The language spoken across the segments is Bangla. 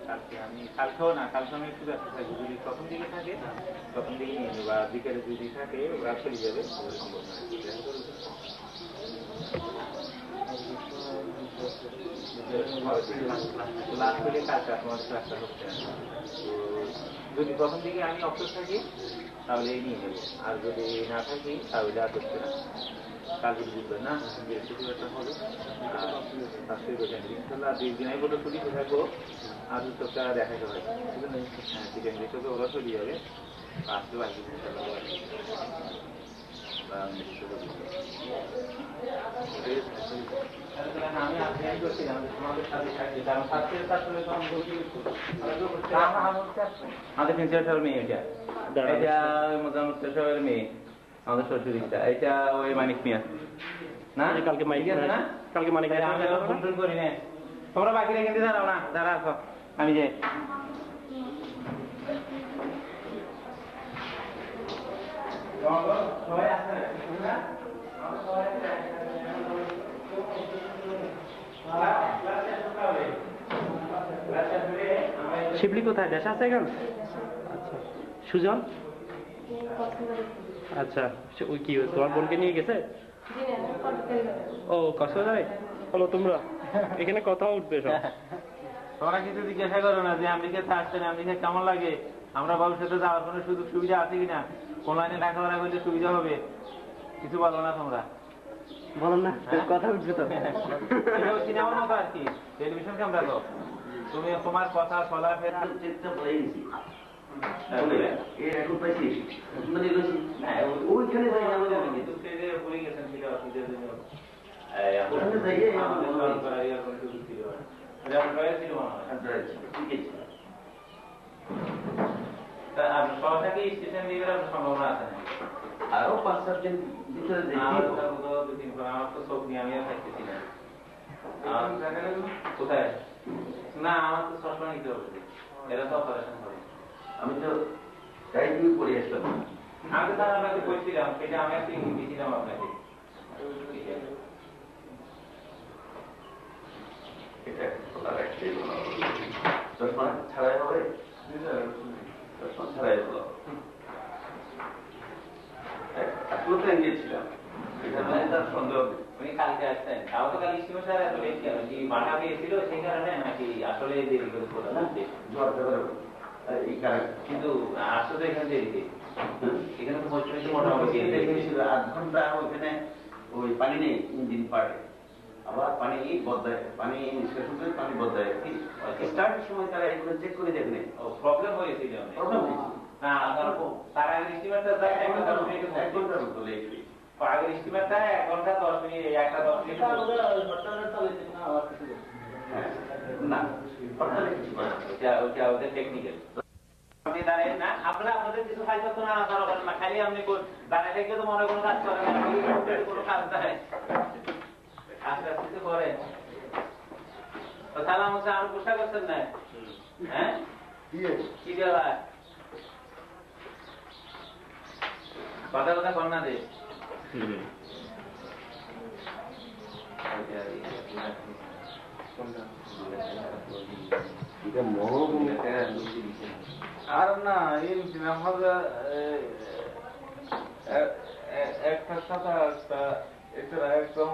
আমি কালকেও না, কালকে আমি একটু ব্যস্ত থাকি। যদি প্রথম দিকে থাকে প্রথম দিকে নিয়ে নেবো, আর বিকেলে যদি থাকে ওরা চলে যাবে। লাস্ট থেকে কালকে তোমার ক্লাসটা হচ্ছে না। তো যদি প্রথম দিকে আমি অবসর থাকি তাহলে নিয়ে নেবো, আর যদি না থাকি তাহলে আর হচ্ছে না। কালকে বুঝবেন না, বৃহস্পতিবারটা হবে। আর শাস্ত্রী বলছেন ইনশাল্লাহ 2 দিন আগে বোধহয় ছুটি থাকবো, আর 2 সপ্তাহ দেখা যাবে। হ্যাঁ, চিকেন রিসোর্টে ওরা চলে যাবে, আসলেও আসবে ইনশাল্লাহ। আমি আপনি করছিলাম তোমাদের সাথে থাকি, কারণ শাস্ত্রের ছাত্রের আমাদের প্রিন্সিপাল মেয়ে, এটা এটা মোজাম্মেল সাহেবের মেয়ে, আমাদের শ্বশুরিটা। এটা ওই মানিক মিয়া না, কালকে মানিক না, কালকে মানিক আমি ফোন টোন করি না। তোমরা বাকি রেখে দাঁড়াও না, দাঁড়া আসো, আমি যাই। শিবলি কোথায়, দেশে আছে এখন? আচ্ছা, সুজন আচ্ছা, ওই কি তোমার বোনকে নিয়ে গেছে? ও কক্সবাজারে। হলো তোমরা এখানে কথা উঠবে সব। তোমরা কিছু জিজ্ঞাসা করো না যে আমেরিকাতে আসছেন, আমেরিকা কেমন লাগে, আমরা ভবিষ্যতে যাওয়ার কোনো সুযোগ সুবিধা আছে কিনা, কোন লাইনে লেখাপড়া করলে সুবিধা হবে, কিছু বলো না তোমরা? বলো না, কথা উঠবে তো। সিনেমার মতো আর কি, টেলিভিশন ক্যামেরা তো। তুমি তোমার কথা চলাফেরা স্টেশন দিয়ে সম্ভাবনা আছে না? আরো 5-7 দিন ভিতরে আমার তো চোখ নিয়ে আমি আর থাকতেছি না। কোথায় না, আমার তো চশমা নিতে হবে, এরা তো অপারেশন করে। আমি তো তাই তুমি পড়ে আসলাম। আমি তো তার আপনাকে বলছিলাম, সেটা আমি একটা ইঙ্গিত দিয়েছিলাম আপনাকে। চশমা ছাড়াই হবে, চশমা ছাড়াই হলো। আসলে তো গিয়েছিলাম, এখানে তার সন্দেহ উনি কালকে আসছেন, তাও তো কাল স্টিমার স্যার এত লেট কেন? কি মাঠা পেয়েছিল সেই কারণে, নাকি আসলে দেরি করে জ্বর এই কারণে? কিন্তু আসতো তো এখানে দেরিতে, এখানে তো পৌঁছতে মোটামুটি 8 ঘন্টা ওখানে ওই পানি নেই, ইঞ্জিন পারে, আবার পানি বদলায়, পানি নিষ্কাশন করে পানি বদলায়। স্টার্টের সময় তারা এগুলো চেক করে দেখবে। প্রবলেম হয়েছিল, প্রবলেম হয়েছিল না তার আগের স্টিমারটা 1 ঘন্টার মতো লেট। আগের স্টিমারটা 1 ঘন্টা 10 মিনিট, 1টা 10 মিনিট না, ওটা টেকনিক্যাল। আপনি দাঁড়ায় না, আপনাদের কিছু ফাইল করতে না দরকার না, খালি আপনি দাঁড়ায় থেকে তো মনে কোনো কাজ করেন না, কোনো কাজ দেয় আস্তে আস্তে করেন। তাহলে আমাকে আরো গুসা করছেন না? হ্যাঁ, কি দেওয়া কথা কথা কর না দে। আর না একটা সাথে একদম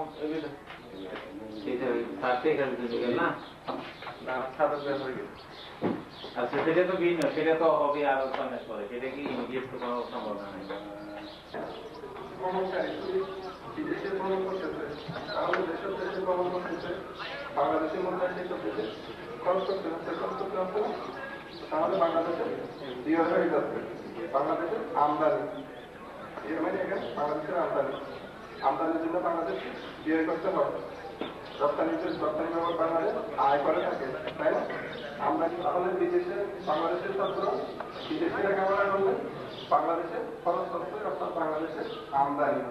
আচ্ছা, সেটা তো ভিন্ন, সেটা তো হবে আরো 6 মাস পরে, সেটা কি ইমিডিয়েট তো কোনো সম্ভাবনা নেই। বিদেশে ভ্রমণ করতেছে, আমাদের দেশের দেশে ভ্রমণ করতেছে, বাংলাদেশের মধ্যে খরচ করতে হচ্ছে, তাহলে বাংলাদেশের বিয়ে হয়ে যাচ্ছে। বাংলাদেশের আমদানি, এর মানে এখানে বাংলাদেশের আমদানির জন্য বাংলাদেশ বিয়ে করতে হবে। রপ্তানি ব্যবহার বাংলাদেশ আয় করে থাকে, তাই না? আমদানি তাহলে বিদেশে বাংলাদেশের ছাত্র বিদেশে লেখাপড়া করলে বাংলাদেশের খরচ হচ্ছে, অর্থাৎ বাংলাদেশের আমদানি।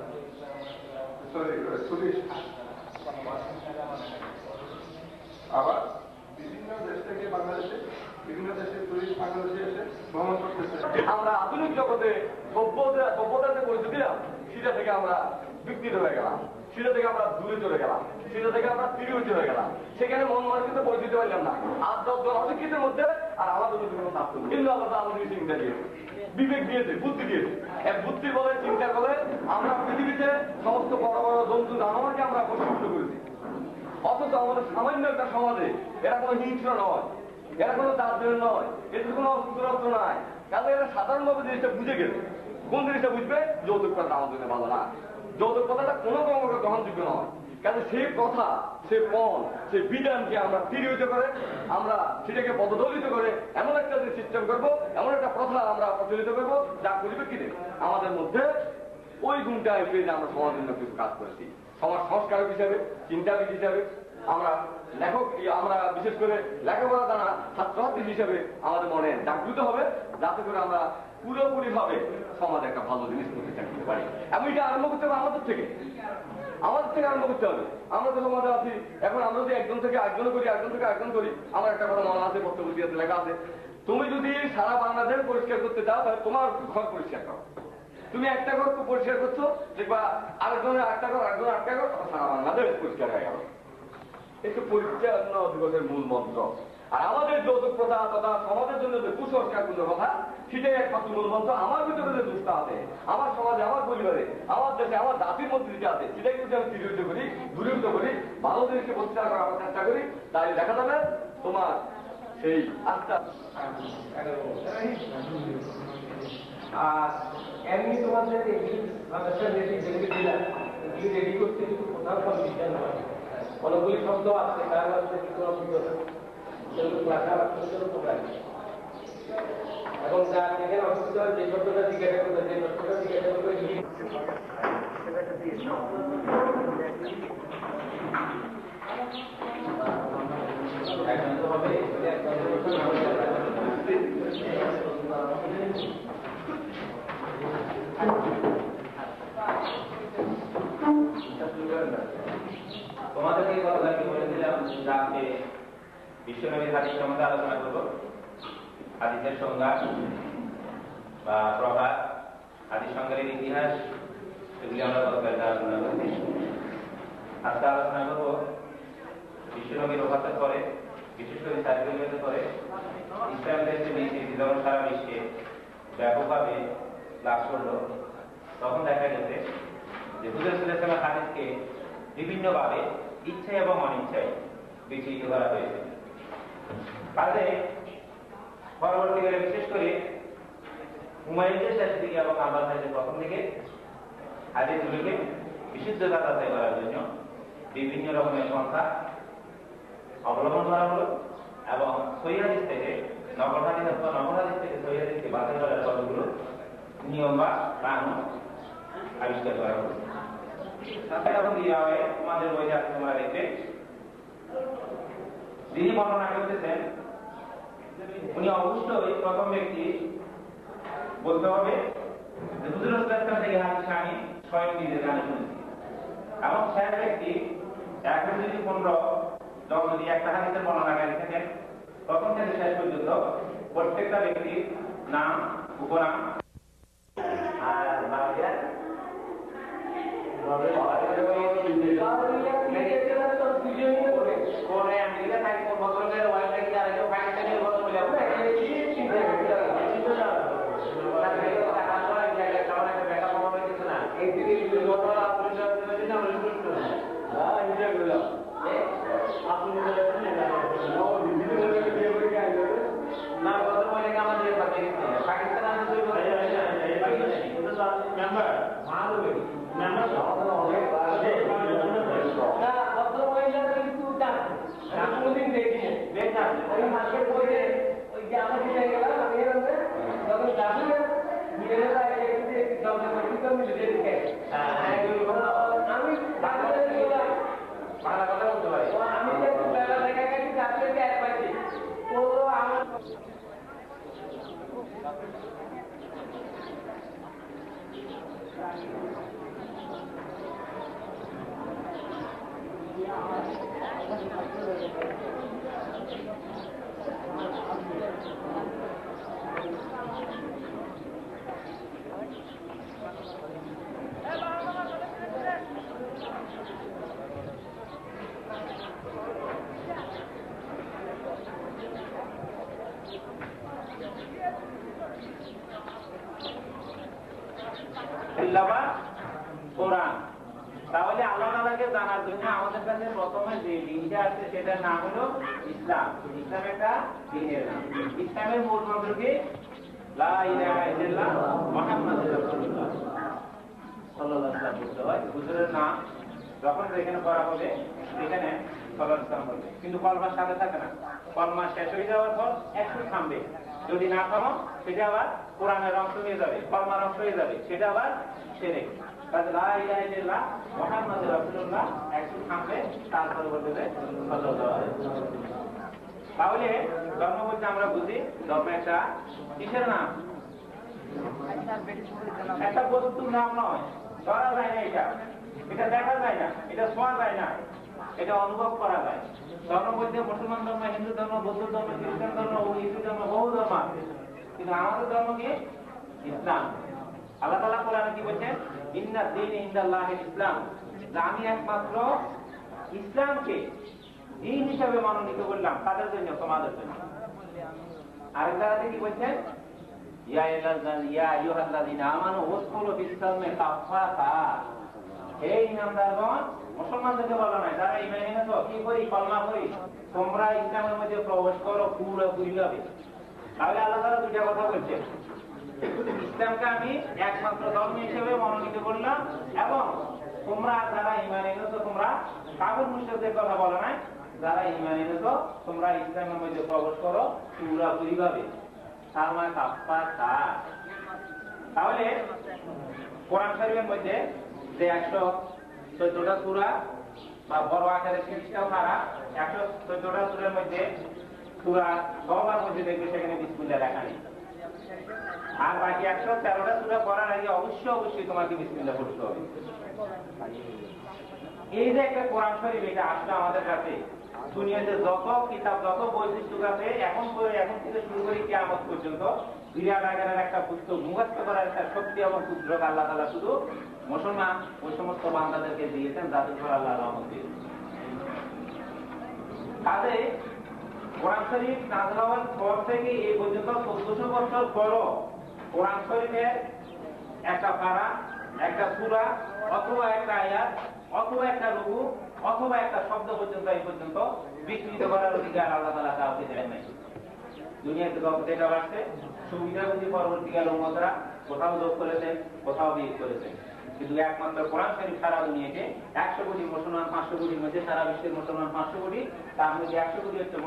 আবার বিভিন্ন দেশ থেকে বাংলাদেশে, বিভিন্ন দেশের টুরিস্ট বাংলাদেশে এসে ভ্রমণ করতেছে। আমরা আধুনিক জগতে সভ্যতার যে পরিস্থিতি, সেটা থেকে আমরা বিকৃত হয়ে গেলাম। সেটা থেকে আমরা দূরে চলে গেলাম, সেটা থেকে আমরা ফিরেও চলে গেলাম, সেখানে মন মানসিকতা পরিচিত পারলাম না। আর 10 জন অশিক্ষিতের মধ্যে আর আমাদের মধ্যে কোনো তাপ নেই, কিন্তু আল্লাহ আমাদের চিন্তা দিয়েছে, বিবেক দিয়েছে, বুদ্ধি দিয়েছে। এক বুদ্ধির বলে, চিন্তা করে আমরা পৃথিবীতে সমস্ত বড় বড় জন্তু জানোয়ারকে আমরা বশীভূত করেছি। অথচ আমাদের সামান্য একটা সমাজে এরা কোনো হিংস্র নয়, এরা কোনো দার্জন্য নয়, এদের কোনো অস্ত্র নাই। কারণ এরা সাধারণভাবে জিনিসটা বুঝে গেছে। কোন জিনিসটা বুঝবে? যৌতুক কথা আমাদের জন্য ভালো না, যৌতুক কথাটা কোনো কর্মকে গ্রহণযোগ্য নয়। কারণ সেই কথা, সে পণ, সেই বিধানকে আমরা তিরোহিত করে, আমরা সেটাকে পদদলিত করে এমন একটা সিস্টেম করবো, এমন একটা প্রথা আমরা প্রচলিত করবো, যা পরিপ্রেক্ষিতে আমাদের মধ্যে ওই গুণটা এসে যে আমরা সমাজের জন্য কিছু কাজ করেছি। সমাজ সংস্কারক হিসাবে, চিন্তাবিদ হিসাবে, আমরা লেখক, আমরা বিশেষ করে লেখাপড়া জানা ছাত্রছাত্রী হিসাবে আমাদের মনে জাগ্রত হবে, যাতে করে আমরা পুরোপুরি ভাবে সমাজে একটা ভালো জিনিস প্রতিষ্ঠা করতে পারি। এবং এটা আরম্ভ করতে হবে আমাদের থেকে আরম্ভ করতে হবে। আমরা তো সমাজে আছি, এখন আমরা যদি একজন থেকে একজন করি, একজন থেকে একজন করি, আমার একটা কথা মনে আছে, বক্তব্য দিয়েছে, লেখা আছে, তুমি যদি সারা বাংলাদেশ পরিষ্কার করতে চাও তাহলে তোমার ঘর পরিষ্কার করো। তুমি একটা ঘর পরিষ্কার করছো, দেখবা আরেকজনের একটা ঘর, একজন একটা ঘর, সারা বাংলাদেশ পরিষ্কার হয়ে গেল। একটু পরিচ্ছন্ন দিবসের মূল মন্ত্র। আর আমাদের যৌতুক প্রথা তথা সমাজের জন্য যে কুসংস্কারপূর্ণ কথা, সেটাই একমাত্র মূল মন্ত্র। আমার ভিতরে যে দুষ্ট আছে, আমার সমাজে, আমার পরিবারে, আমার দেশে, আমার জাতির মধ্যে যেটা আছে, সেটাই যদি আমি তিরোহিত করি, দূরীভূত করি, ভালো জিনিসকে প্রতিষ্ঠা করার চেষ্টা করি, তাই দেখা যাবে তোমার সেই আস্থা। আর এমনি তোমাদের রেডি করতে কিন্তু প্রধান কম্পিটিশন হয়, অনেকগুলি শব্দ আছে, তার মধ্যে এখন যা যেখানে অসুবিধা হয়, যে শব্দটা জিজ্ঞাসা করবে, যে শব্দটা জিজ্ঞাসা করবে তোমাদেরকে এই কথা আমি বলেছিলাম যে আজকে বিশ্বনবীর হাদিস সম্বন্ধে আলোচনা করবো। হাদিসের সংজ্ঞা বা প্রভাব, হাদিস সংজ্ঞার ইতিহাস, এগুলি আমরা গতকালকে আলোচনা করছি। আজকে আলোচনা করবো বিশ্বনবীর ওফাতের পরে, বিশেষ করে সার্বিকের পরে ইসলাম দেশে বিস্তৃতি যখন সারা বিশ্বে ব্যাপকভাবে লাভ করলো, তখন দেখা গেছে যে হুজুর সাল্লাল্লাহু আলাইহি ওয়াসাল্লাম হাদিসকে বিভিন্নভাবে ইচ্ছায় এবং অনিচ্ছায় বিচলিত করা হয়েছে। কাজে পরবর্তীকালে বিশেষ করে হুমায়ুনের শেষ দিকে এবং আব্বাস সাহেবের প্রথম দিকে হাদিসগুলিকে বিশুদ্ধতা যাচাই করার জন্য বিভিন্ন রকমের পন্থা অবলম্বন করা হলো এবং সহিহ হাদিস থেকে নকল হাদিস অথবা নকল হাদিস থেকে সহিহ হাদিসকে বাতিল করার কতগুলো নিয়ম বা কানুন আবিষ্কার করা হলো। এখন দেওয়া হয় তোমাদের বইতে আছে, তোমরা দেখবে যিনি বর্ণনা করতেছেন উনি অবশ্যই প্রথম ব্যক্তি বলতে হবে যে হুজুর রাসূলুল্লাহ থেকে হাদিস আমি স্বয়ং নিজের কানে শুনেছি। এবং শেষ ব্যক্তি 1-15 যখন যদি একটা হাদিসের বর্ণনাকারী থাকেন, প্রথম থেকে শেষ পর্যন্ত প্রত্যেকটা ব্যক্তির নাম, উপনাম আর জানার জন্য আমাদের কাছে প্রথমে যে দিনটা আছে সেটার নাম হলো ইসলাম। ইসলাম একটা দিনের নাম। ইসলামের মূল মন্ত্র কি? লা ইলাহা ইল্লাল্লাহ মুহাম্মাদুর রাসূলুল্লাহ সাল্লাল্লাহু আলাইহি ওয়াসাল্লাম বলতে হয়। হুজুরের নাম যখন যেখানে করা হবে সেখানে সাল্লাল্লাহু আলাইহি ওয়াসাল্লাম বলবে, কিন্তু কলমার সাথে থাকে না। কলমা শেষ হয়ে যাওয়ার পর একটু থামবে, যদি না থামো সেটা আবার কোরআনের অংশ হয়ে যাবে, কলমার অংশ হয়ে যাবে, সেটা আবার শিরক। তাহলে লা ইলাহা ইল্লাল্লাহ মুহাম্মাদুর রাসূলুল্লাহ একটু থামবে, তারপরে বলবে সাল্লাল্লাহু আলাইহি ওয়াসাল্লাম। তাহলে ধর্ম বলতে আমরা বুঝি ধর্ম একটা কিসের নাম? একটা বস্তুর নাম নয়, ধরা যায় না, এটা দেখা যায় না, এটা শোয়া যায় না, এটা অনুভব করা যায়। ধর্ম বলতে মুসলমান ধর্ম, হিন্দু ধর্ম, বৌদ্ধ ধর্ম, খ্রিস্টান ধর্ম, ইসলাম ধর্ম, বহু ধর্ম আছে, কিন্তু আমাদের ধর্ম কি? ইসলাম। আল্লাহ তাআলা কোরআনে কি বলছেন? ইন্না দীন ইনদাল্লাহিল ইসলাম, আমি একমাত্র ইসলামকে দিন হিসাবে মনোনীত করলাম, তাদের জন্য, তোমাদের জন্য। আরেক জায়গাতে কি বলছেন? ইয়া আইয়ুহাল্লাযীনা আমানু উদখুলু ফিস-সিলমি কাফাতা, হে ঈমানদারগণ, মুসলমানদেরকে বলা নাই, যারা ঈমান এনেছো, কি করি? কলমা করি, তোমরা ইসলামের মধ্যে প্রবেশ করো পুরোপুরিভাবে। তাহলে আল্লাহ তাআলা দুইটা কথা বলছেন, ইসলামকে আমি একমাত্র ধর্ম হিসেবে মনোনীত করলাম, এবং তোমরা যারা ঈমান এনেছো, তোমরা কাফের মুশরিকদের কথা বলা নাই, যারা ঈমান এনেছো তোমরা ইসলামের মধ্যে প্রবেশ করো পুরোপুরিভাবে। তাহলে কোরআন শরীফের মধ্যে যে 114টা সূরা বা বড় আকারে 30টা পারা, 114টা সূরার মধ্যে সূরা তওবার মধ্যে দেখবে সেখানে বিসমিল্লাহ লেখা নেই। আর বাকি 113টা সূরা পড়ার আগে অবশ্যই তোমাকে বিসমিল্লাহ পড়তে হবে। এই যে একটা কোরআন শরীফ, এটা আসলে আমাদের কাছে দুনিয়াতে যত কিতাব, যত বৈশিষ্ট্য আছে, এখন থেকে শুরু করে কিয়ামত পর্যন্ত বিরাট আকারের একটা পুস্তক মুখস্থ করার একটা শক্তি এবং কুদরত আল্লাহ তাআলা শুধু মুসলমান ওই সমস্ত বান্দাদেরকে দিয়েছেন যাদের উপর আল্লাহ রহমত দিয়েছেন। কাজে কোরআন শরীফ নাযিল হওয়ার পর থেকে এই পর্যন্ত 1400 বছর পরও কোরআন শরীফের একটা পারা, একটা সূরা, অথবা একটা আয়াত, অথবা একটা রুকু, অথবা একটা শব্দ পর্যন্ত এই পর্যন্ত বিকৃত করার অধিকার আল্লাহ তাআলা কাউকে দেন নাই। দুনিয়াতে যেটা আসছে সুবিধাবতী পরবর্তীকাল উম্মতরা কোথাও যোগ করেছেন, কোথাও বিয়োগ করেছেন, কিন্তু একমাত্র কোরআন শরীফ সারা দুনিয়াকে 100 কোটি মুসলমান, 500 কোটির মধ্যে সারা বিশ্বের মুসলমান 500 কোটি, তার মধ্যে 100 কোটি হচ্ছে